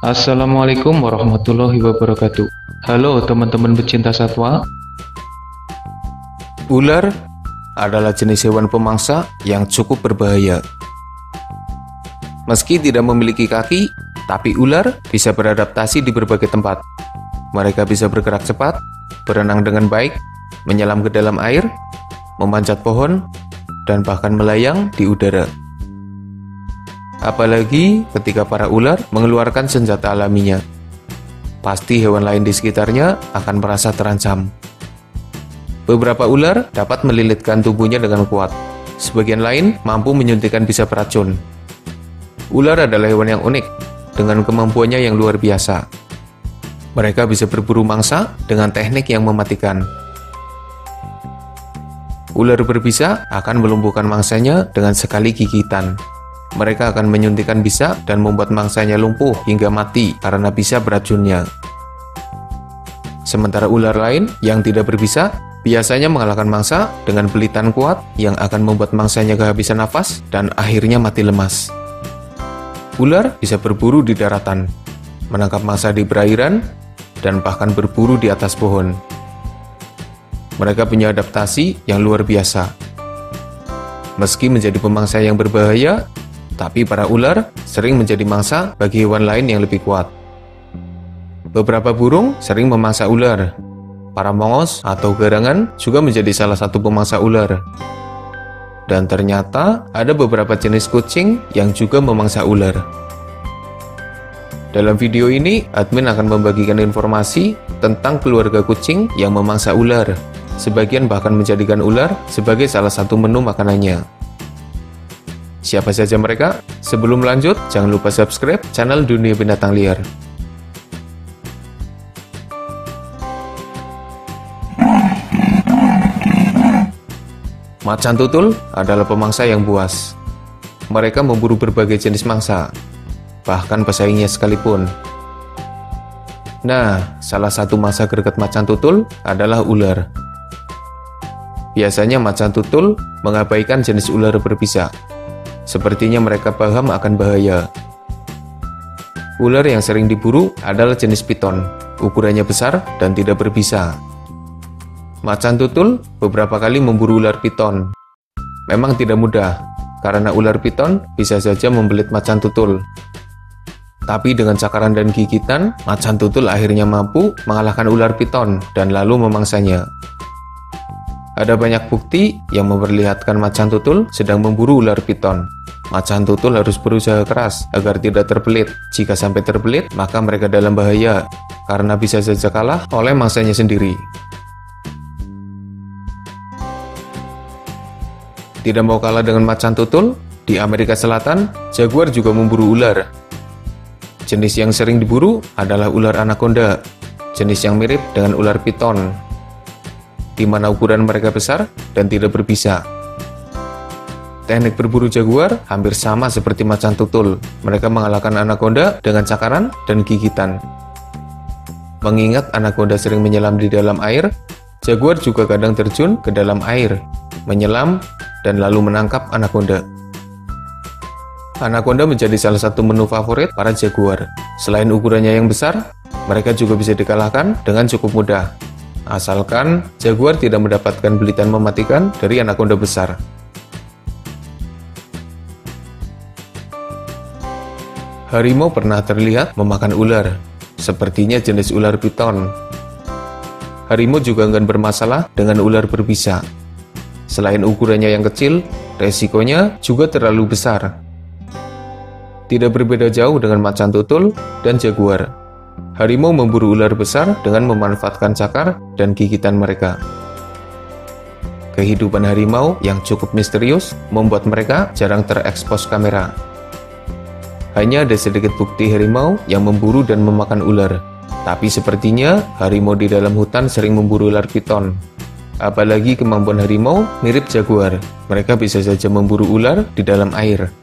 Assalamualaikum warahmatullahi wabarakatuh. Halo teman-teman pecinta satwa. Ular adalah jenis hewan pemangsa yang cukup berbahaya. Meski tidak memiliki kaki, tapi ular bisa beradaptasi di berbagai tempat. Mereka bisa bergerak cepat, berenang dengan baik, menyelam ke dalam air, memanjat pohon, dan bahkan melayang di udara. Apalagi ketika para ular mengeluarkan senjata alaminya. Pasti hewan lain di sekitarnya akan merasa terancam. Beberapa ular dapat melilitkan tubuhnya dengan kuat. Sebagian lain mampu menyuntikkan bisa beracun. Ular adalah hewan yang unik, dengan kemampuannya yang luar biasa. Mereka bisa berburu mangsa dengan teknik yang mematikan. Ular berbisa akan melumpuhkan mangsanya dengan sekali gigitan. Mereka akan menyuntikkan bisa dan membuat mangsanya lumpuh hingga mati karena bisa beracunnya. Sementara ular lain yang tidak berbisa biasanya mengalahkan mangsa dengan belitan kuat yang akan membuat mangsanya kehabisan nafas dan akhirnya mati lemas. Ular bisa berburu di daratan, menangkap mangsa di perairan, dan bahkan berburu di atas pohon. Mereka punya adaptasi yang luar biasa. Meski menjadi pemangsa yang berbahaya, tapi para ular sering menjadi mangsa bagi hewan lain yang lebih kuat. Beberapa burung sering memangsa ular. Para mongos atau garangan juga menjadi salah satu pemangsa ular. Dan ternyata ada beberapa jenis kucing yang juga memangsa ular. Dalam video ini, admin akan membagikan informasi tentang keluarga kucing yang memangsa ular. Sebagian bahkan menjadikan ular sebagai salah satu menu makanannya. Siapa saja mereka? Sebelum lanjut, jangan lupa subscribe channel Dunia Binatang Liar. Macan tutul adalah pemangsa yang buas. Mereka memburu berbagai jenis mangsa, bahkan pesaingnya sekalipun. Nah, salah satu mangsa greget macan tutul adalah ular. Biasanya macan tutul mengabaikan jenis ular berbisa. Sepertinya mereka paham akan bahaya. Ular yang sering diburu adalah jenis piton, ukurannya besar dan tidak berbisa. Macan tutul beberapa kali memburu ular piton. Memang tidak mudah, karena ular piton bisa saja membelit macan tutul. Tapi dengan cakaran dan gigitan, macan tutul akhirnya mampu mengalahkan ular piton dan lalu memangsanya. Ada banyak bukti yang memperlihatkan macan tutul sedang memburu ular piton. Macan tutul harus berusaha keras agar tidak terbelit. Jika sampai terbelit, maka mereka dalam bahaya, karena bisa saja kalah oleh mangsanya sendiri. Tidak mau kalah dengan macan tutul, di Amerika Selatan, jaguar juga memburu ular. Jenis yang sering diburu adalah ular anaconda, jenis yang mirip dengan ular piton, di mana ukuran mereka besar dan tidak berbisa. Teknik berburu jaguar hampir sama seperti macan tutul. Mereka mengalahkan anaconda dengan cakaran dan gigitan. Mengingat anaconda sering menyelam di dalam air, jaguar juga kadang terjun ke dalam air, menyelam, dan lalu menangkap anaconda. Anaconda menjadi salah satu menu favorit para jaguar. Selain ukurannya yang besar, mereka juga bisa dikalahkan dengan cukup mudah. Asalkan jaguar tidak mendapatkan belitan mematikan dari anaconda besar. Harimau pernah terlihat memakan ular, sepertinya jenis ular piton. Harimau juga enggan bermasalah dengan ular berbisa. Selain ukurannya yang kecil, resikonya juga terlalu besar. Tidak berbeda jauh dengan macan tutul dan jaguar. Harimau memburu ular besar dengan memanfaatkan cakar dan gigitan mereka. Kehidupan harimau yang cukup misterius membuat mereka jarang terekspos kamera. Hanya ada sedikit bukti harimau yang memburu dan memakan ular. Tapi sepertinya harimau di dalam hutan sering memburu ular piton. Apalagi kemampuan harimau mirip jaguar. Mereka bisa saja memburu ular di dalam air.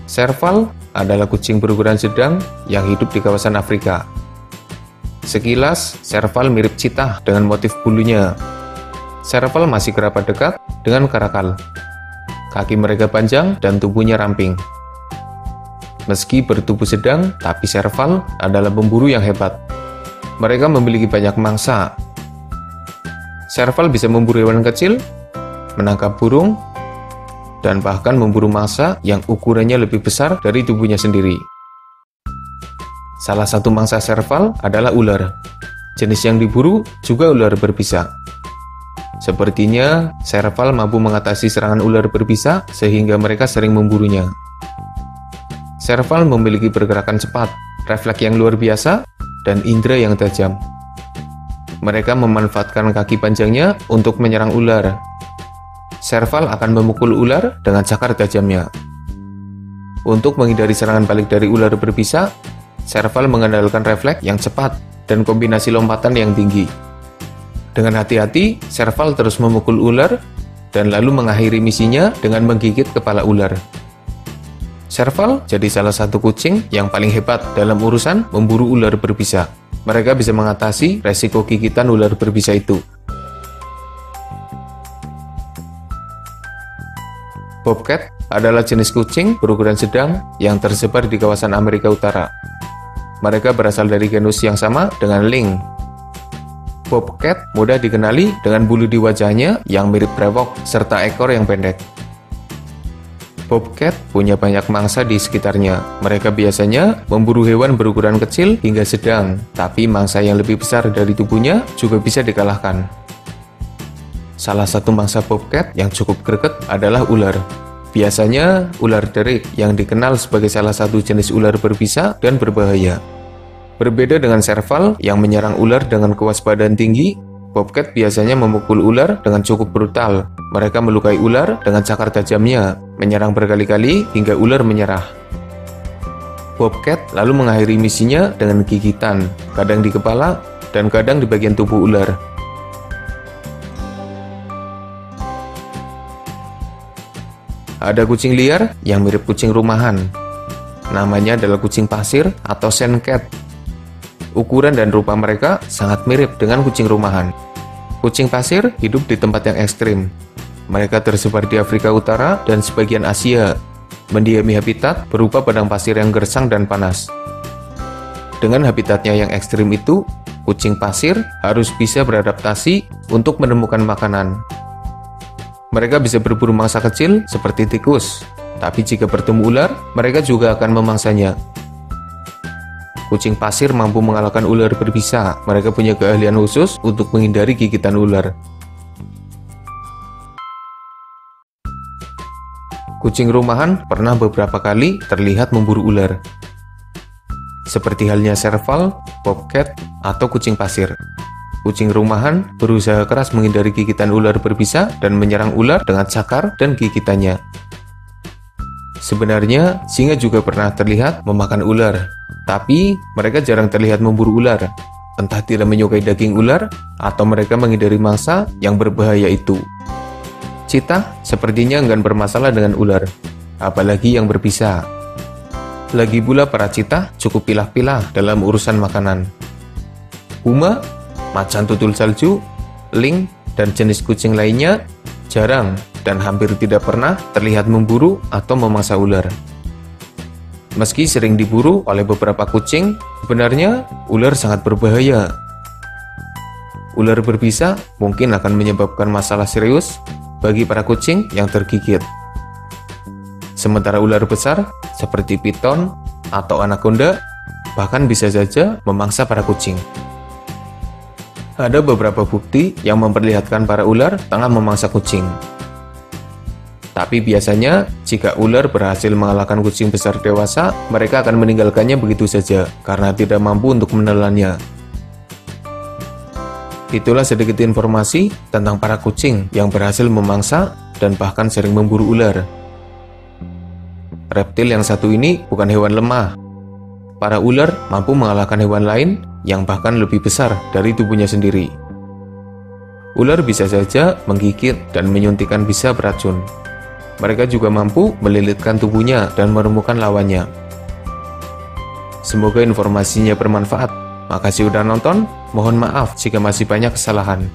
Serval adalah kucing berukuran sedang yang hidup di kawasan Afrika. Sekilas, serval mirip cheetah dengan motif bulunya. Serval masih kerabat dekat dengan karakal. kaki mereka panjang dan tubuhnya ramping. Meski bertubuh sedang, tapi serval adalah pemburu yang hebat. Mereka memiliki banyak mangsa. Serval bisa memburu hewan kecil, menangkap burung, dan bahkan memburu mangsa yang ukurannya lebih besar dari tubuhnya sendiri. Salah satu mangsa serval adalah ular. Jenis yang diburu juga ular berbisa. Sepertinya, serval mampu mengatasi serangan ular berbisa sehingga mereka sering memburunya. Serval memiliki pergerakan cepat, refleks yang luar biasa, dan indera yang tajam. Mereka memanfaatkan kaki panjangnya untuk menyerang ular. Serval akan memukul ular dengan cakar tajamnya. Untuk menghindari serangan balik dari ular berbisa, serval mengandalkan refleks yang cepat dan kombinasi lompatan yang tinggi. Dengan hati-hati, serval terus memukul ular dan lalu mengakhiri misinya dengan menggigit kepala ular. Serval jadi salah satu kucing yang paling hebat dalam urusan memburu ular berbisa. Mereka bisa mengatasi resiko gigitan ular berbisa itu. Bobcat adalah jenis kucing berukuran sedang yang tersebar di kawasan Amerika Utara. Mereka berasal dari genus yang sama dengan lynx. Bobcat mudah dikenali dengan bulu di wajahnya yang mirip brewok serta ekor yang pendek. Bobcat punya banyak mangsa di sekitarnya. Mereka biasanya memburu hewan berukuran kecil hingga sedang, tapi mangsa yang lebih besar dari tubuhnya juga bisa dikalahkan. Salah satu mangsa bobcat yang cukup greget adalah ular. Biasanya ular derik yang dikenal sebagai salah satu jenis ular berbisa dan berbahaya. Berbeda dengan serval yang menyerang ular dengan kewaspadaan tinggi, bobcat biasanya memukul ular dengan cukup brutal. Mereka melukai ular dengan cakar tajamnya, menyerang berkali-kali hingga ular menyerah. Bobcat lalu mengakhiri misinya dengan gigitan, kadang di kepala dan kadang di bagian tubuh ular. Ada kucing liar yang mirip kucing rumahan. Namanya adalah kucing pasir atau sand cat. Ukuran dan rupa mereka sangat mirip dengan kucing rumahan. Kucing pasir hidup di tempat yang ekstrim. Mereka tersebar di Afrika Utara dan sebagian Asia, mendiami habitat berupa padang pasir yang gersang dan panas. Dengan habitatnya yang ekstrim itu, kucing pasir harus bisa beradaptasi untuk menemukan makanan. Mereka bisa berburu mangsa kecil seperti tikus, tapi jika bertemu ular, mereka juga akan memangsanya. Kucing pasir mampu mengalahkan ular berbisa. Mereka punya keahlian khusus untuk menghindari gigitan ular. Kucing rumahan pernah beberapa kali terlihat memburu ular. Seperti halnya serval, bobcat, atau kucing pasir. Kucing rumahan berusaha keras menghindari gigitan ular berbisa dan menyerang ular dengan cakar dan gigitannya. Sebenarnya, singa juga pernah terlihat memakan ular, tapi mereka jarang terlihat memburu ular. Entah tidak menyukai daging ular, atau mereka menghindari mangsa yang berbahaya itu. Cheetah sepertinya enggan bermasalah dengan ular, apalagi yang berbisa. Lagi pula para cheetah cukup pilah-pilah dalam urusan makanan. Puma, macan tutul salju, lynx, dan jenis kucing lainnya jarang dan hampir tidak pernah terlihat memburu atau memangsa ular. Meski sering diburu oleh beberapa kucing, sebenarnya ular sangat berbahaya. Ular berbisa mungkin akan menyebabkan masalah serius bagi para kucing yang tergigit. Sementara ular besar seperti piton atau anaconda bahkan bisa saja memangsa para kucing. Ada beberapa bukti yang memperlihatkan para ular tengah memangsa kucing. Tapi biasanya, jika ular berhasil mengalahkan kucing besar dewasa, mereka akan meninggalkannya begitu saja karena tidak mampu untuk menelannya. Itulah sedikit informasi tentang para kucing yang berhasil memangsa dan bahkan sering memburu ular. Reptil yang satu ini bukan hewan lemah. Para ular mampu mengalahkan hewan lain yang bahkan lebih besar dari tubuhnya sendiri. Ular bisa saja menggigit dan menyuntikkan bisa beracun. Mereka juga mampu melilitkan tubuhnya dan meremukkan lawannya. Semoga informasinya bermanfaat. Makasih udah nonton. Mohon maaf jika masih banyak kesalahan.